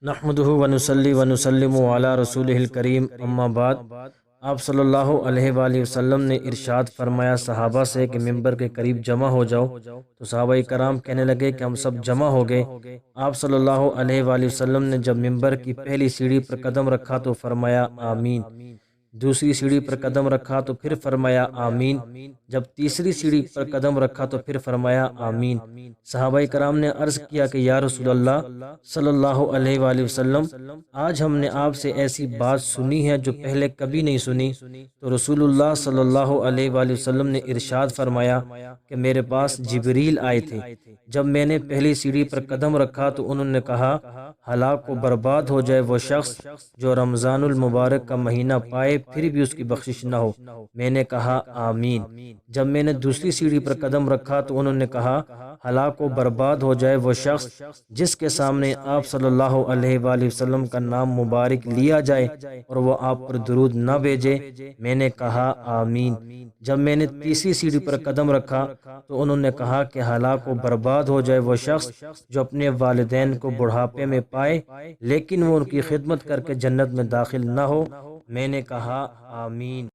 نحمدہ ونصلی ونسلم علی رسولہ الکریم، اما بعد۔ آپ صلی اللہ علیہ وآلہ وسلم نے ارشاد فرمایا صحابہ سے کہ ممبر کے قریب جمع ہو جاؤ، تو صحابہ کرام کہنے لگے کہ ہم سب جمع ہو گئے۔ آپ صلی اللہ علیہ وآلہ وسلم نے جب ممبر کی پہلی سیڑھی پر قدم رکھا تو فرمایا آمین، دوسری سیڑھی پر قدم رکھا تو پھر فرمایا آمین، جب تیسری سیڑھی پر قدم رکھا تو پھر فرمایا آمین۔ صحابہ کرام نے عرض کیا کہ یا رسول اللہ صلی اللہ علیہ وآلہ وسلم، آج ہم نے آپ سے ایسی بات سنی ہے جو پہلے کبھی نہیں سنی۔ تو رسول اللہ صلی اللہ علیہ وآلہ وسلم نے ارشاد فرمایا کہ میرے پاس جبریل آئے تھے، جب میں نے پہلی سیڑھی پر قدم رکھا تو انہوں نے کہا ہلاک و برباد ہو جائے وہ شخص جو رمضان المبارک کا مہینہ پائے پھر بھی اس کی بخشش نہ ہو۔ میں نے کہا آمین۔ جب میں نے دوسری سیڑھی پر قدم رکھا تو انہوں نے کہا ہلاک و برباد ہو جائے وہ شخص جس کے سامنے آپ صلی اللہ علیہ وآلہ وسلم کا نام مبارک لیا جائے اور وہ آپ پر درود نہ بھیجے۔ میں نے کہا آمین۔ جب میں نے تیسری سیڑھی پر قدم رکھا تو انہوں نے کہا کہ ہلاک و برباد ہو جائے وہ شخص جو اپنے والدین کو بڑھاپے میں پائے لیکن وہ ان کی خدمت کر کے جنت میں داخل نہ ہو۔ میں نے کہا آمین۔